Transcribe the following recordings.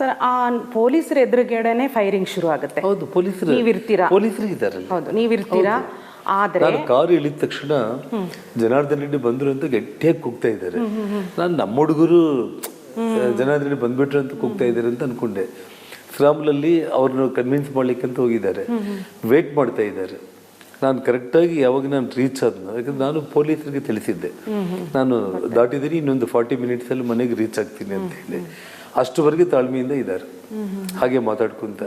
Sir ಆ ಪೊಲೀಸರ ಎದುರುಗಡೆನೆ firing ಶುರು ಆಗುತ್ತೆ. ಹೌದು, ಪೊಲೀಸರು ನೀವಿರ್ತೀರಾ? ಪೊಲೀಸರು ಇದ್ದಾರೆ. ಹೌದು, ನೀವಿರ್ತೀರಾ. ಆದ್ರೆ ನಾನು ಕಾರು ಇಳಿದ ತಕ್ಷಣ ಜನಾರ್ದನ್ ರೆಡ್ಡಿ ಬಂದ್ರು ಅಂತ ಗಟ್ಟಿಯಾಗಿ ಕೂಗ್ತಾ ಇದ್ದಾರೆ. ನಾನು ನಮ್ಮ ಹುಡುಗರು ಜನಾರ್ದನ್ ರೆಡ್ಡಿ ಬಂದ್ಬಿಟ್ರು ಅಂತ ಕೂಗ್ತಾ ಇದ್ದಾರೆ ಅಂತ ಅನ್ಕೊಂಡೆ. ಶ್ರಾಮ್ಲಲ್ಲಿ ಅವ್ರನ್ನ ಕನ್ವಿನ್ಸ್ ಮಾಡ್ಲಿಕ್ಕೆ ಅಂತ ಹೋಗಿದ್ದಾರೆ, ವೇಟ್ ಮಾಡ್ತಾ ಇದ್ದಾರೆ. ನಾನು ಕರೆಕ್ಟಾಗಿ ಯಾವಾಗ ನಾನು ರೀಚ್ ಆದ್ನೋ, ಯಾಕಂದ್ರೆ ನಾನು ಪೊಲೀಸರಿಗೆ ತಿಳಿಸಿದ್ದೆ ನಾನು ದಾಟಿದ್ದೀನಿ, ಇನ್ನೊಂದು 40 ಮಿನಿಟ್ಸಲ್ಲಿ ಮನೆಗೆ ರೀಚ್ ಆಗ್ತೀನಿ ಅಂತ ಹೇಳಿ. ಅಷ್ಟುವರೆಗೆ ತಾಳ್ಮೆಯಿಂದ ಇದ್ದಾರೆ, ಹಾಗೆ ಮಾತಾಡ್ಕೊಂತ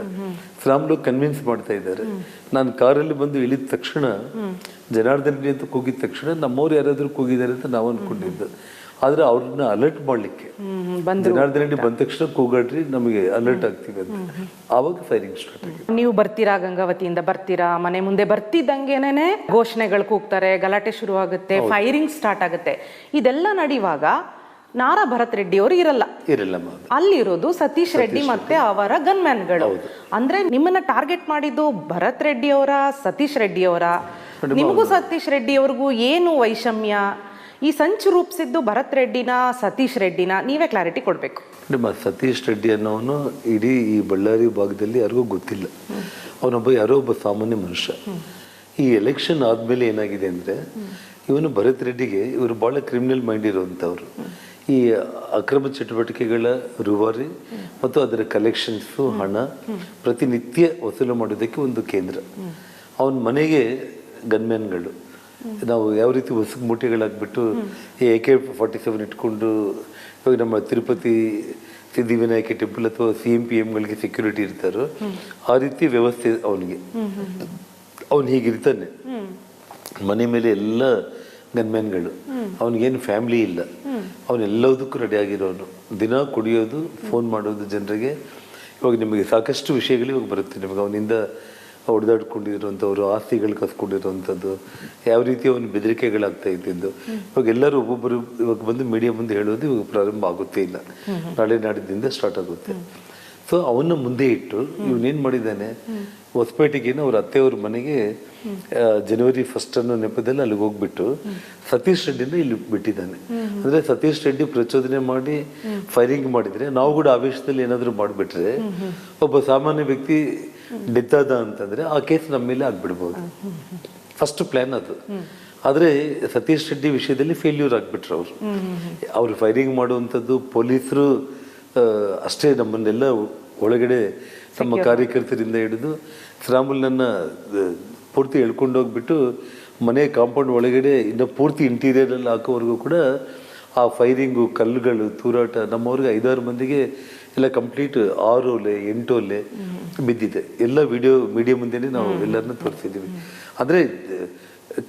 ಶ್ರಾಮ್ಲು ಕನ್ವಿನ್ಸ್ ಮಾಡ್ತಾ ಇದ್ದಾರೆ. ನಾನು ಕಾರಲ್ಲಿ ಬಂದು ಇಳಿದ ತಕ್ಷಣ ಜನಾರ್ದನ್ ರೆಡ್ಡಿ ಅಂತ ಕೂಗಿದ ತಕ್ಷಣ ನಮ್ಮವ್ರು ಯಾರಾದ್ರೂ ಕೂಗಿದ್ದಾರೆ ಅಂತ ನಾವು ಅನ್ಕೊಂಡಿದ್ದು. ಆದ್ರೆ ಅವ್ರನ್ನ ಅಲರ್ಟ್ ಮಾಡ್ಲಿಕ್ಕೆ ಜನಾರ್ದನ್ ರೆಡ್ಡಿ ಬಂದ ತಕ್ಷಣ ಕೂಗಾಡ್ರಿ, ನಮಗೆ ಅಲರ್ಟ್ ಆಗ್ತೀವಿ ಅಂತ. ಆವಾಗ ಫೈರಿಂಗ್ ಸ್ಟಾರ್ಟ್ ಆಗಿದೆ. ನೀವು ಬರ್ತೀರಾ, ಗಂಗಾವತಿಯಿಂದ ಬರ್ತೀರಾ, ಮನೆ ಮುಂದೆ ಬರ್ತಿದ್ದಂಗೆನೆ ಘೋಷಣೆಗಳು ಕೂಗ್ತಾರೆ, ಗಲಾಟೆ ಶುರು ಆಗುತ್ತೆ, ಫೈರಿಂಗ್ ಸ್ಟಾರ್ಟ್ ಆಗುತ್ತೆ. ಇದೆಲ್ಲ ನಡೆಯುವಾಗ ನಾರಾ ಭರತ್ ರೆಡ್ಡಿ ಅವರು ಇರಲ್ಲ. ಅಲ್ಲಿರೋದು ಸತೀಶ್ ರೆಡ್ಡಿ ಮತ್ತೆ ಅವರ ಗನ್ಮ್ಯಾನ್ಗಳು. ಅಂದ್ರೆ ನಿಮ್ಮನ್ನ ಟಾರ್ಗೆಟ್ ಮಾಡಿದ್ದು ಭರತ್ ರೆಡ್ಡಿ ಅವರ, ಸತೀಶ್ ರೆಡ್ಡಿ ಅವರ? ನಿಮಗೂ ಸತೀಶ್ ರೆಡ್ಡಿ ಅವ್ರಿಗೂ ಏನು ವೈಷಮ್ಯ? ಈ ಸಂಚು ರೂಪಿಸಿದ್ದು ಭರತ್ ರೆಡ್ಡಿನ, ಸತೀಶ್ ರೆಡ್ಡಿನ? ನೀವೇ ಕ್ಲಾರಿಟಿ ಕೊಡ್ಬೇಕು. ಸತೀಶ್ ರೆಡ್ಡಿ ಅನ್ನೋನು ಇಡೀ ಈ ಬಳ್ಳಾರಿ ಭಾಗದಲ್ಲಿ ಯಾರಿಗೂ ಗೊತ್ತಿಲ್ಲ. ಅವನೊಬ್ಬ ಯಾರೋ ಒಬ್ಬ ಸಾಮಾನ್ಯ ಮನುಷ್ಯ. ಈ ಎಲೆಕ್ಷನ್ ಆದ್ಮೇಲೆ ಏನಾಗಿದೆ ಅಂದ್ರೆ, ಇವನು ಭರತ್ ರೆಡ್ಡಿಗೆ ಇವರು ಬಹಳ ಕ್ರಿಮಿನಲ್ ಮೈಂಡ್ ಇರುವಂತವ್ರು. ಈ ಅಕ್ರಮ ಚಟುವಟಿಕೆಗಳ ರೂವಾರಿ ಮತ್ತು ಅದರ ಕಲೆಕ್ಷನ್ಸು, ಹಣ ಪ್ರತಿನಿತ್ಯ ವಸೂಲು ಮಾಡೋದಕ್ಕೆ ಒಂದು ಕೇಂದ್ರ. ಅವನ ಮನೆಗೆ ಗನ್ಮ್ಯಾನ್ಗಳು. ನಾವು ಯಾವ ರೀತಿ ಹೊಸ ಮೂಟೆಗಳಾಗ್ಬಿಟ್ಟು AK-47 ಇಟ್ಕೊಂಡು ಇವಾಗ ನಮ್ಮ ತಿರುಪತಿ ಸಿದ್ಧಿವಿನಾಯಕ ಟೆಂಪಲ್ ಅಥವಾ CM-PM ಸೆಕ್ಯೂರಿಟಿ ಇರ್ತಾರೋ ಆ ರೀತಿ ವ್ಯವಸ್ಥೆ ಅವನಿಗೆ. ಅವನು ಹೀಗಿರ್ತಾನೆ, ಮನೆ ಮೇಲೆ ಎಲ್ಲ ಗನ್ಮ್ಯಾನ್ಗಳು. ಅವನಿಗೇನು ಫ್ಯಾಮಿಲಿ ಇಲ್ಲ, ಅವನೆಲ್ಲದಕ್ಕೂ ರೆಡಿ ಆಗಿರೋನು. ದಿನ ಕುಡಿಯೋದು, ಫೋನ್ ಮಾಡೋದು ಜನರಿಗೆ. ಇವಾಗ ನಿಮಗೆ ಸಾಕಷ್ಟು ವಿಷಯಗಳು ಇವಾಗ ಬರುತ್ತೆ ನಿಮಗೆ. ಅವನಿಂದ ಹೊಡೆದಾಡ್ಕೊಂಡಿರೋಂಥವ್ರು, ಆಸ್ತಿಗಳು ಕಸ್ಕೊಂಡಿರೋವಂಥದ್ದು, ಯಾವ ರೀತಿ ಅವನ ಬೆದರಿಕೆಗಳಾಗ್ತಾ ಇದ್ದಿದ್ದು. ಇವಾಗ ಎಲ್ಲರೂ ಒಬ್ಬೊಬ್ಬರು ಇವಾಗ ಬಂದು ಮೀಡಿಯಾ ಮುಂದೆ ಹೇಳೋದು ಇವಾಗ ಪ್ರಾರಂಭ ಆಗುತ್ತೆ ಇಲ್ಲ, ನಾಳೆ ನಾಡಿದ್ದಿಂದ ಸ್ಟಾರ್ಟ್ ಆಗುತ್ತೆ. ಸೊ ಅವನ್ನ ಮುಂದೆ ಇಟ್ಟು ಇವನೇನು ಮಾಡಿದ್ದಾನೆ, ಹೊಸಪೇಟೆಗೇನು ಅವ್ರ ಅತ್ತೆಯವ್ರ ಮನೆಗೆ ಜನವರಿ 1 ಅನ್ನೋ ನೆಪದಲ್ಲಿ ಅಲ್ಲಿಗೆ ಹೋಗ್ಬಿಟ್ಟು ಸತೀಶ್ ರೆಡ್ಡಿನ ಇಲ್ಲಿ ಬಿಟ್ಟಿದ್ದಾನೆ. ಅಂದ್ರೆ ಸತೀಶ್ ರೆಡ್ಡಿ ಪ್ರಚೋದನೆ ಮಾಡಿ ಫೈರಿಂಗ್ ಮಾಡಿದ್ರೆ, ನಾವು ಕೂಡ ಆವೇಶದಲ್ಲಿ ಏನಾದ್ರು ಮಾಡಿಬಿಟ್ರೆ, ಒಬ್ಬ ಸಾಮಾನ್ಯ ವ್ಯಕ್ತಿ ಡೆತ್ ಆದ ಅಂತಂದ್ರೆ ಆ ಕೇಸ್ ನಮ್ಮ ಮೇಲೆ ಆಗ್ಬಿಡ್ಬೋದು. ಫಸ್ಟ್ ಪ್ಲಾನ್ ಅದು. ಆದ್ರೆ ಸತೀಶ್ ರೆಡ್ಡಿ ವಿಷಯದಲ್ಲಿ ಫೇಲ್ಯೂರ್ ಆಗ್ಬಿಟ್ರು ಅವ್ರು ಫೈರಿಂಗ್ ಮಾಡುವಂಥದ್ದು. ಪೊಲೀಸರು ಅಷ್ಟೇ ನಮ್ಮನ್ನೆಲ್ಲ ಒಳಗಡೆ ನಮ್ಮ ಕಾರ್ಯಕರ್ತರಿಂದ ಹಿಡಿದು ಶ್ರಾಮುಲ್ನನ್ನ ಪೂರ್ತಿ ಎಳ್ಕೊಂಡು ಹೋಗ್ಬಿಟ್ಟು ಮನೆ ಕಾಂಪೌಂಡ್ ಒಳಗಡೆ ಇನ್ನು ಪೂರ್ತಿ ಇಂಟೀರಿಯರ್ ಅಲ್ಲಿ ಹಾಕೋವರೆಗೂ ಕೂಡ ಆ ಫೈರಿಂಗು, ಕಲ್ಲುಗಳು, ತೂರಾಟ. ನಮ್ಮವ್ರಿಗೆ 5-6 ಮಂದಿಗೆ ಎಲ್ಲ ಕಂಪ್ಲೀಟ್ 6 ಒಲೆ 8 ಒಲೆ ಬಿದ್ದಿದೆ. ಎಲ್ಲ ಮೀಡಿಯಾ ಮುಂದೆನೆ ನಾವು ಎಲ್ಲರನ್ನ ತೋರಿಸಿದ್ದೀವಿ. ಅಂದ್ರೆ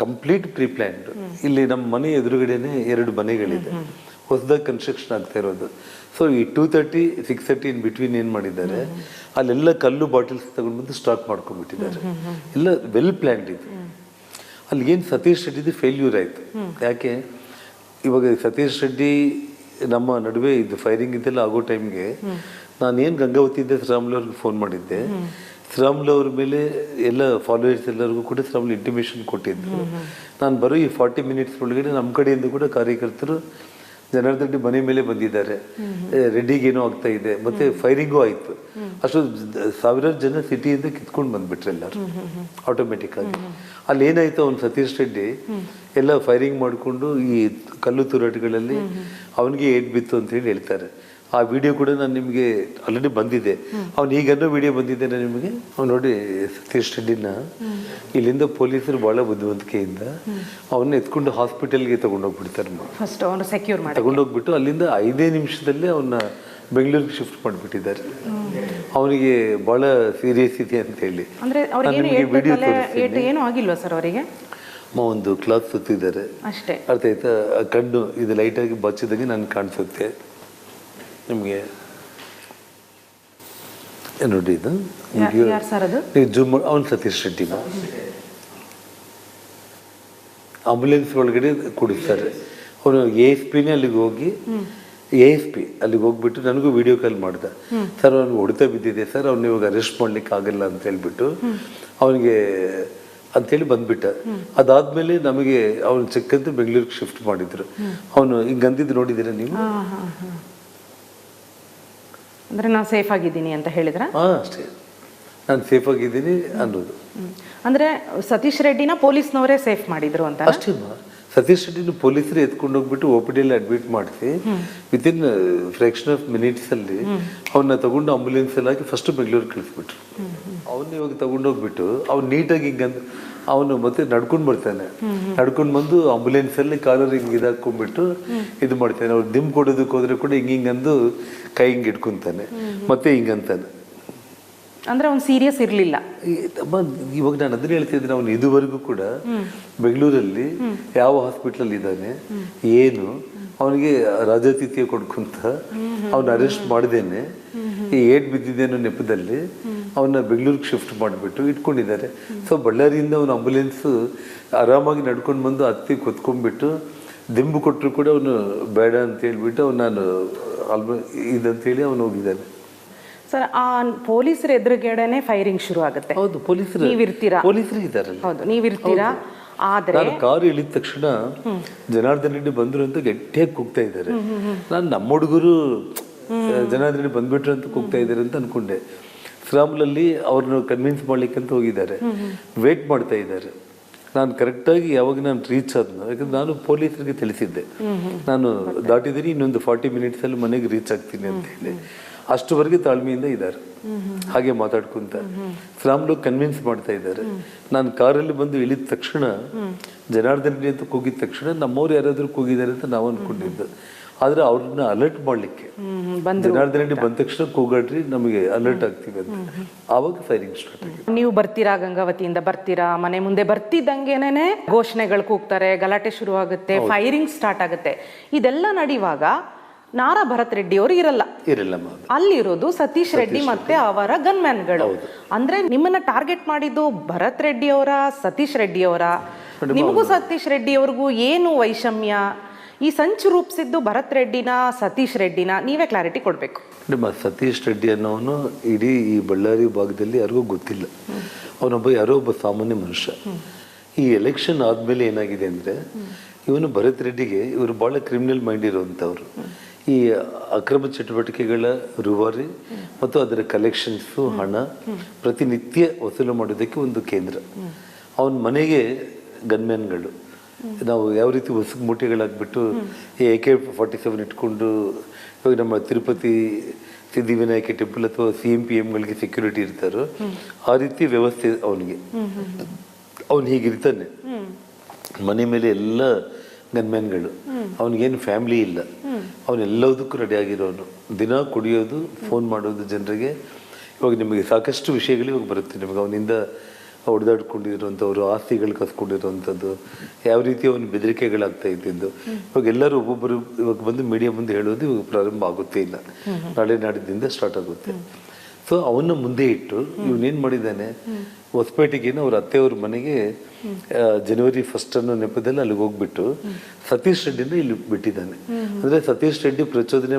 ಕಂಪ್ಲೀಟ್ ಪ್ರೀ ಪ್ಲಾನ್ಡ್. ಇಲ್ಲಿ ನಮ್ಮ ಮನೆ ಎದುರುಗಡೆನೆ 2 ಮನೆಗಳಿದೆ, ಹೊಸದಾಗಿ ಕನ್ಸ್ಟ್ರಕ್ಷನ್ ಆಗ್ತಾ ಇರೋದು. ಸೊ ಈ 230, 630 ಇನ್ ಬಿಟ್ವೀನ್ ಏನ್ ಮಾಡಿದ್ದಾರೆ, ಅಲ್ಲೆಲ್ಲ ಕಲ್ಲು ಬಾಟಲ್ಸ್ ತಗೊಂಡು ಬಂದು ಸ್ಟಾಕ್ ಮಾಡ್ಕೊಂಡ್ಬಿಟ್ಟಿದ್ದಾರೆ. ಎಲ್ಲ ವೆಲ್ ಪ್ಲಾನ್ಡ್ ಇದು. ಅಲ್ಲಿ ಏನು ಸತೀಶ್ ರೆಡ್ಡಿದು ಫೇಲ್ಯೂರ್ ಆಯ್ತು. ಯಾಕೆ, ಇವಾಗ ಸತೀಶ್ ರೆಡ್ಡಿ ನಮ್ಮ ನಡುವೆ ಇದು ಫೈರಿಂಗ್ ಇದೆಲ್ಲ ಆಗೋ ಟೈಮ್ಗೆ ನಾನೇನು ಗಂಗಾವತಿಯಿಂದ ಶ್ರಾಮ್ಲು ಅವ್ರಿಗೆ ಫೋನ್ ಮಾಡಿದ್ದೆ. ಶ್ರಾಮ್ಲು ಅವ್ರ ಮೇಲೆ ಎಲ್ಲ ಫಾಲೋವರ್ಸ್ ಎಲ್ಲರಿಗೂ ಕೂಡ ಶ್ರಾಮ್ಲು ಇಂಟಿಮೇಷನ್ ಕೊಟ್ಟಿದ್ದು. ನಾನು ಬರೋ ಈ 40 ಮಿನಿಟ್ಸ್ ಒಳಗಡೆ ನಮ್ಮ ಕಡೆಯಿಂದ ಕೂಡ ಕಾರ್ಯಕರ್ತರು ಜನಾರ್ದನ್ ರೆಡ್ಡಿ ಮನೆ ಮೇಲೆ ಬಂದಿದ್ದಾರೆ, ರೆಡ್ಡಿಗೇನೋ ಆಗ್ತಾ ಇದೆ, ಮತ್ತೆ ಫೈರಿಂಗೂ ಆಯ್ತು. ಅಷ್ಟು ಸಾವಿರಾರು ಜನ ಸಿಟಿಯಿಂದ ಕಿತ್ಕೊಂಡು ಬಂದ್ಬಿಟ್ರೆ ಎಲ್ಲರೂ ಆಟೋಮೆಟಿಕ್ ಆಗಿ. ಅಲ್ಲಿ ಏನಾಯ್ತು, ಅವ್ನು ಸತೀಶ್ ರೆಡ್ಡಿ ಎಲ್ಲ ಫೈರಿಂಗ್ ಮಾಡಿಕೊಂಡು ಈ ಕಲ್ಲು ತೂರಾಟಗಳಲ್ಲಿ ಅವನಿಗೆ ಏಟ್ ಬಿತ್ತು ಅಂತ ಹೇಳಿ ಹೇಳ್ತಾರೆ. ಆ ವಿಡಿಯೋ ಕೂಡ ನಾನು ನಿಮಗೆ ಆಲ್ರೆಡಿ ಬಂದಿದೆ. ಅವ್ನು ಈಗನ್ನೋ ವಿಡಿಯೋ ಬಂದಿದೆ ನಿಮಗೆ. ಅವ್ನು ನೋಡಿ, ಸತೀಶ್ ರೆಡ್ಡಿನ ಇಲ್ಲಿಂದ ಪೊಲೀಸರು ಬಹಳ ಬುದ್ಧಿವಂತಿಕೆಯಿಂದ ಅವನ್ನ ಎತ್ಕೊಂಡು ಹಾಸ್ಪಿಟಲ್ಗೆ ತಗೊಂಡೋಗ್ಬಿಡ್ತಾರೆ. ತಗೊಂಡೋಗ್ಬಿಟ್ಟು ಅಲ್ಲಿಂದ 5 ನಿಮಿಷದಲ್ಲೇ ಅವನ್ನ ಬೆಂಗಳೂರಿಗೆ ಶಿಫ್ಟ್ ಮಾಡಿಬಿಟ್ಟಿದ್ದಾರೆ. ಅವನಿಗೆ ಬಹಳ ಸೀರಿಯಸ್ ಇದೆ ಅಂತ ಹೇಳಿ. ಒಂದು ಕ್ಲಾತ್ ಸುತ್ತಿದ್ದಾರೆ ಅರ್ಥ ಆಯ್ತಾ. ಕಣ್ಣು ಇದು ಲೈಟ್ ಆಗಿ ಬಚ್ಚಿದಂಗೆ ನನ್ಗೆ ಕಾಣಿಸುತ್ತೆ ನಿಮಗೆ. ನೋಡಿ ಇದು ಜೂಮ್. ಅವನು ಸತೀಶ್ ರೆಡ್ಡಿನ ಆಂಬುಲೆನ್ಸ್ ಒಳಗಡೆ ಕುಡಿಸ್ತಾರೆ. ಅವನು ASPನೇ ಅಲ್ಲಿಗೆ ಹೋಗಿ ಅಲ್ಲಿಗೆ ಹೋಗ್ಬಿಟ್ಟು ನನಗೂ ವಿಡಿಯೋ ಕಾಲ್ ಮಾಡ್ದ. ಸರ್ ಅವ್ನಿಗೆ ಹೊಡೆತ ಬಿದ್ದಿದೆ ಸರ್, ಅವ್ನ ಇವಾಗ ಅರೆಸ್ಟ್ ಮಾಡ್ಲಿಕ್ಕೆ ಆಗಲ್ಲ ಅಂತ ಹೇಳ್ಬಿಟ್ಟು ಅವನಿಗೆ ಅಂತೇಳಿ ಬಂದ್ಬಿಟ್ಟ. ಅದಾದ್ಮೇಲೆ ನಮಗೆ ಅವನು ಚೆಕ್ಕಂತ ಬೆಂಗಳೂರಿಗೆ ಶಿಫ್ಟ್ ಮಾಡಿದ್ರು. ಅವನು ಹಿಂಗಂದಿದ್ದು ನೋಡಿದ್ದೀರಾ ನೀವು? ಅಂದ್ರೆ ನಾನು ಸೇಫ್ ಆಗಿದ್ದೀನಿ ಅಂತ ಹೇಳಿದ್ರ? ಅಷ್ಟೇ, ನಾನು ಸೇಫ್ ಆಗಿದ್ದೀನಿ ಅನ್ನೋದು. ಅಂದ್ರೆ ಸತೀಶ್ ರೆಡ್ಡಿನ ಪೊಲೀಸ್ನವರೇ ಸೇಫ್ ಮಾಡಿದ್ರು ಅಂತ? ಅಷ್ಟೇ. ಸತೀಶ್ ರೆಡ್ಡಿನ ಪೊಲೀಸರು ಎತ್ಕೊಂಡು ಹೋಗ್ಬಿಟ್ಟು OPD ಅಡ್ಮಿಟ್ ಮಾಡಿಸಿ ವಿತಿನ್ ಫ್ರಾಕ್ಷನ್ ಆಫ್ ಮಿನಿಟ್ಸ್ ಅಲ್ಲಿ ಅವನ್ನ ತಗೊಂಡು ಆಂಬುಲೆನ್ಸ್ ಎಲ್ಲ ಹಾಕಿ ಫಸ್ಟ್ ಬೆಂಗಳೂರು ಕಳಿಸ್ಬಿಟ್ರು. ಅವನ್ನ ಇವಾಗ ತಗೊಂಡೋಗ್ಬಿಟ್ಟು ಅವ್ನು ನೀಟಾಗಿ ಹಿಂಗಂದು ಅವನು ಮತ್ತೆ ನಡ್ಕೊಂಡು ಬರ್ತಾನೆ. ನಡ್ಕೊಂಡು ಬಂದು ಆಂಬುಲೆನ್ಸ್ ಅಲ್ಲಿ ಕಾಲರ್ ಹಿಂಗ್ ಇದಾಕೊಂಡ್ಬಿಟ್ಟು ಇದು ಮಾಡ್ತಾನೆ. ಅವ್ರು ದಿಮ್ ಕೊಡೋದಕ್ಕೆ ಹೋದ್ರೆ ಕೂಡ ಹಿಂಗಂದು ಕೈ ಹಿಂಗ್ ಇಟ್ಕೊಂತಾನೆ, ಮತ್ತೆ ಹಿಂಗಂತಾನೆ. ಅಂದ್ರೆ ಅವ್ನು ಸೀರಿಯಸ್ ಇರ್ಲಿಲ್ಲ. ಇವಾಗ ನಾನು ಅದನ್ನ ಹೇಳ್ತಿದ್ದೀನಿ, ಅವನು ಇದುವರೆಗೂ ಕೂಡ ಬೆಂಗಳೂರಲ್ಲಿ ಯಾವ ಹಾಸ್ಪಿಟಲ್ ಇದ್ದಾನೆ, ಏನು ಅವನಿಗೆ ರಾಜಾತಿಥ್ಯ ಕೊಡ್ಕೊಂತ ಅವನ ಅರೆಸ್ಟ್ ಮಾಡ್ದೇನೆ ಈ ಏಟ್ ಬಿದ್ದಿದೆ ಅನ್ನೋ ನೆಪದಲ್ಲಿ ಅವನ್ನ ಬೆಂಗಳೂರಿಗೆ ಶಿಫ್ಟ್ ಮಾಡಿಬಿಟ್ಟು ಇಟ್ಕೊಂಡಿದ್ದಾರೆ. ಸೊ ಬಳ್ಳಾರಿಯಿಂದ ಅವನ ಆಂಬುಲೆನ್ಸ್ ಆರಾಮಾಗಿ ನಡ್ಕೊಂಡು ಬಂದು ಹತ್ತಿ ಕೊತ್ಕೊಂಡ್ಬಿಟ್ಟು ದಿಂಬು ಕೊಟ್ಟರು ಕೂಡ ಅವನು ಬೇಡ ಅಂತ ಹೇಳ್ಬಿಟ್ಟು ಅವ್ನು ನಾನು ಇದಂತೇಳಿ ಅವನು ಹೋಗಿದ್ದಾನೆ. ಸರ್, ಆ ಪೊಲೀಸರ ಎದುರುಗಡೆನೆ ಫೈರಿಂಗ್ ಶುರು ಆಗುತ್ತೆ. ಹೌದು, ಪೊಲೀಸರು ನೀವಿರ್ತೀರಾ? ಪೊಲೀಸರು ಇದ್ದಾರಲ್ಲ. ಹೌದು, ನೀವಿರ್ತೀರಾ. ಆದ್ರೆ ನಾನು ಕಾರು ಇಳಿದ ತಕ್ಷಣ ಜನಾರ್ದನ್ ರೆಡ್ಡಿ ಬಂದ್ರು ಅಂತ ಗಟ್ಟಿಯಾಗಿ ಕೂಗ್ತಾ ಇದ್ದಾರೆ. ನಾನು ನಮ್ಮ ಹುಡುಗರು ಜನಾರ್ದನ್ ರೆಡ್ಡಿ ಬಂದ್ಬಿಟ್ರು ಅಂತ ಕೂಗ್ತಾ ಇದ್ದಾರೆ ಅಂತ ಅನ್ಕೊಂಡೆ. ಸ್ರಾಮ್ಲಲ್ಲಿ ಅವ್ರನ್ನ ಕನ್ವಿನ್ಸ್ ಮಾಡ್ಲಿಕ್ಕೆ ಅಂತ ಹೋಗಿದ್ದಾರೆ, ವೇಟ್ ಮಾಡ್ತಾ ಇದ್ದಾರೆ. ನಾನು ಕರೆಕ್ಟಾಗಿ ಯಾವಾಗ ನಾನು ರೀಚ್ ಆದ್ನೋ, ಯಾಕಂದ್ರೆ ನಾನು ಪೊಲೀಸರಿಗೆ ತಿಳಿಸಿದ್ದೆ ನಾನು ದಾಟಿದ್ದೀನಿ, ಇನ್ನೊಂದು 40 minutes ಅಲ್ಲಿ ಮನೆಗೆ ರೀಚ್ ಆಗ್ತೀನಿ ಅಂತ ಹೇಳಿ. ಅಷ್ಟುವರೆಗೆ ತಾಳ್ಮೆಯಿಂದ ಇದ್ದಾರೆ, ಹಾಗೆ ಮಾತಾಡ್ಕೊಂತ ಸ್ರಾಮ್ಲು ಕನ್ವಿನ್ಸ್ ಮಾಡ್ತಾ ಇದ್ದಾರೆ. ನಾನು ಕಾರಲ್ಲಿ ಬಂದು ಇಳಿದ ತಕ್ಷಣ ಜನಾರ್ದನ್ ರೆಡ್ಡಿ ಅಂತ ಕೂಗಿದ ತಕ್ಷಣ ನಮ್ಮವ್ರು ಯಾರಾದ್ರೂ ಕೂಗಿದ್ದಾರೆ ಅಂತ ನಾವು ಅನ್ಕೊಂಡಿದ್ದು. ಆದ್ರೆ ಅವ್ರನ್ನ ಅಲರ್ಟ್ ಮಾಡ್ಲಿಕ್ಕೆ ಜನಾರ್ದನ್ ರೆಡ್ಡಿ ಬಂದ ತಕ್ಷಣ ಕೂಗಾಡ್ರಿ, ನಮಗೆ ಅಲರ್ಟ್ ಆಗ್ತೀವಿ ಅಂತ. ಆವಾಗ ಫೈರಿಂಗ್ ಸ್ಟಾರ್ಟ್ ಆಗಿದೆ. ನೀವು ಬರ್ತೀರಾ, ಗಂಗಾವತಿಯಿಂದ ಬರ್ತೀರಾ, ಮನೆ ಮುಂದೆ ಬರ್ತಿದ್ದಂಗೆನೆ ಘೋಷಣೆಗಳು ಕೂಗ್ತಾರೆ, ಗಲಾಟೆ ಶುರು ಆಗುತ್ತೆ, ಫೈರಿಂಗ್ ಸ್ಟಾರ್ಟ್ ಆಗುತ್ತೆ. ಇದೆಲ್ಲ ನಡೆಯುವಾಗ ನಾರಾ ಭರತ್ ರೆಡ್ಡಿ ಅವರು ಇರಲ್ಲ. ಅಲ್ಲಿರೋದು ಸತೀಶ್ ರೆಡ್ಡಿ ಮತ್ತೆ ಅವರ ಗನ್ಮ್ಯಾನ್ಗಳು. ಅಂದ್ರೆ ನಿಮ್ಮನ್ನ ಟಾರ್ಗೆಟ್ ಮಾಡಿದ್ದು ಭರತ್ ರೆಡ್ಡಿ ಅವರ, ಸತೀಶ್ ರೆಡ್ಡಿ ಅವರ? ನಿಮಗೂ ಸತೀಶ್ ರೆಡ್ಡಿ ಅವ್ರಿಗೂ ಏನು ವೈಷಮ್ಯ? ಈ ಸಂಚು ರೂಪಿಸಿದ್ದು ಭರತ್ ರೆಡ್ಡಿನ, ಸತೀಶ್ ರೆಡ್ಡಿನ? ನೀವೇ ಕ್ಲಾರಿಟಿ ಕೊಡ್ಬೇಕು. ಸತೀಶ್ ರೆಡ್ಡಿ ಅನ್ನೋನು ಇಡೀ ಈ ಬಳ್ಳಾರಿ ಭಾಗದಲ್ಲಿ ಯಾರಿಗೂ ಗೊತ್ತಿಲ್ಲ. ಅವನೊಬ್ಬ ಯಾರೋ ಒಬ್ಬ ಸಾಮಾನ್ಯ ಮನುಷ್ಯ. ಈ ಎಲೆಕ್ಷನ್ ಆದ್ಮೇಲೆ ಏನಾಗಿದೆ ಅಂದ್ರೆ, ಇವನು ಭರತ್ ರೆಡ್ಡಿಗೆ ಇವರು ಬಹಳ ಕ್ರಿಮಿನಲ್ ಮೈಂಡ್ ಇರುವಂತವ್ರು. ಈ ಅಕ್ರಮ ಚಟುವಟಿಕೆಗಳ ರೂವಾರಿ ಮತ್ತು ಅದರ ಕಲೆಕ್ಷನ್ಸು, ಹಣ ಪ್ರತಿನಿತ್ಯ ವಸೂಲು ಮಾಡೋದಕ್ಕೆ ಒಂದು ಕೇಂದ್ರ. ಅವನ ಮನೆಗೆ ಗನ್ಮ್ಯಾನ್ಗಳು. ನಾವು ಯಾವ ರೀತಿ ಹೊಸ ಮೂಟೆಗಳಾಗ್ಬಿಟ್ಟು AK-47 ಇಟ್ಕೊಂಡು ಇವಾಗ ನಮ್ಮ ತಿರುಪತಿ ಸಿದ್ಧಿವಿನಾಯಕ ಟೆಂಪಲ್ ಅಥವಾ CM-PM ಸೆಕ್ಯೂರಿಟಿ ಇರ್ತಾರೋ ಆ ರೀತಿ ವ್ಯವಸ್ಥೆ ಅವನಿಗೆ. ಅವನು ಹೀಗಿರ್ತಾನೆ, ಮನೆ ಮೇಲೆ ಎಲ್ಲ ಗನ್ಮ್ಯಾನ್ಗಳು. ಅವನಿಗೇನು ಫ್ಯಾಮಿಲಿ ಇಲ್ಲ, ಅವನೆಲ್ಲದಕ್ಕೂ ರೆಡಿ ಆಗಿರೋನು. ದಿನ ಕುಡಿಯೋದು, ಫೋನ್ ಮಾಡೋದು ಜನರಿಗೆ. ಇವಾಗ ನಿಮಗೆ ಸಾಕಷ್ಟು ವಿಷಯಗಳು ಇವಾಗ ಬರುತ್ತೆ ನಿಮಗೆ. ಅವನಿಂದ ಹೊಡೆದಾಡ್ಕೊಂಡಿರುವಂಥವ್ರು, ಆಸ್ತಿಗಳು ಕಸ್ಕೊಂಡಿರುವಂಥದ್ದು, ಯಾವ ರೀತಿ ಅವನ ಬೆದರಿಕೆಗಳಾಗ್ತಾ ಇದ್ದಿದ್ದು. ಇವಾಗ ಎಲ್ಲರೂ ಒಬ್ಬೊಬ್ಬರು ಇವಾಗ ಬಂದು ಮೀಡಿಯಾ ಮುಂದೆ ಹೇಳೋದು ಇವಾಗ ಪ್ರಾರಂಭ ಆಗುತ್ತೆ ಇಲ್ಲ, ನಾಳೆ ನಾಡಿದ್ದಿಂದ ಸ್ಟಾರ್ಟ್ ಆಗುತ್ತೆ. ಸೊ ಅವನ್ನ ಮುಂದೆ ಇಟ್ಟು ಇವನೇನು ಮಾಡಿದ್ದಾನೆ, ಹೊಸಪೇಟೆಗೆ ಅವ್ರ ಅತ್ತೆಯವ್ರ ಮನೆಗೆ January 1 ಅನ್ನೋ ನೆಪದಲ್ಲಿ ಅಲ್ಲಿಗೆ ಹೋಗ್ಬಿಟ್ಟು ಸತೀಶ್ ರೆಡ್ಡಿನ ಇಲ್ಲಿ ಬಿಟ್ಟಿದ್ದಾನೆ. ಅಂದ್ರೆ ಸತೀಶ್ ರೆಡ್ಡಿ ಪ್ರಚೋದನೆ